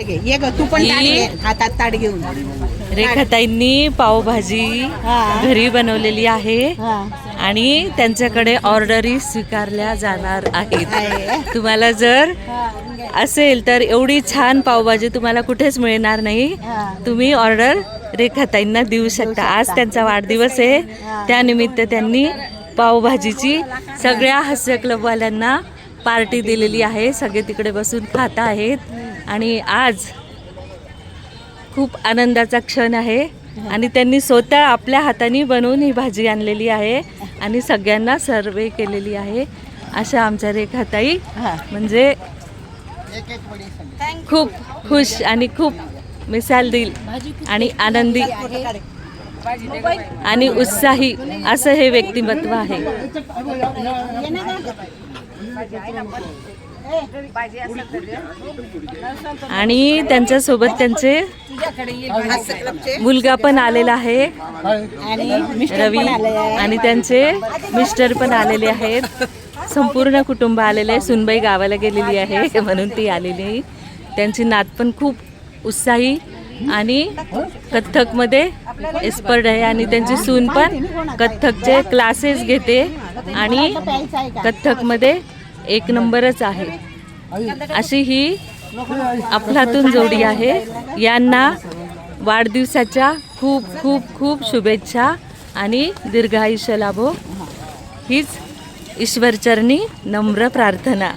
ये ग तू पण ताट घे, हातात ताट घेऊन. रेखाताईंनी पावभाजी घरी बनवलेली आहे आणि त्यांच्याकडे ऑर्डरी स्वीकारल्या जाणार आहेत. तुम्हाला जर असेल तर एवढी छान पावभाजी तुम्हाला कुठेच मिळणार नाही. तुम्ही ऑर्डर रेखाताईंना देऊ शकता. आज त्यांचा वाढदिवस आहे, त्यानिमित्त त्यांनी पावभाजीची सगळ्या हास्य क्लबवाल्यांना पार्टी दिलेली आहे. सगळे तिकडे बसून खात आहेत आणि आज खूप आनंदाचा क्षण आहे आणि त्यांनी स्वतः आपल्या हाताने बनवून ही भाजी आणलेली आहे आणि सगळ्यांना सर्वे केलेली आहे. अशा आमच्या रेखाताई म्हणजे खूप खुश आणि खूप मिसाल दिल आणि आनंदी आणि उत्साही असं हे व्यक्तिमत्व आहे. आणि त्यांच्यासोबत त्यांचे मुलगा पण आलेला आहे रवी आणि त्यांचे मिस्टर पण आलेले आहेत. संपूर्ण कुटुंब आलेले आहे. सुनबाई गावाला गेलेली आहे म्हणून ती आलेली. त्यांची नात पण खूप उत्साही आणि कथ्थकमध्ये एक्सपर्ट आहे आणि त्यांची सून पण कथ्थकचे क्लासेस घेते आणि कथ्थकमध्ये एक नंबरच आहे. अशी ही अफलातून जोडी आहे. यांना वाढदिवसाच्या खूप खूप खूप शुभेच्छा आणि दीर्घायुष्य लाभो हीच ईश्वरचरणी नम्र प्रार्थना.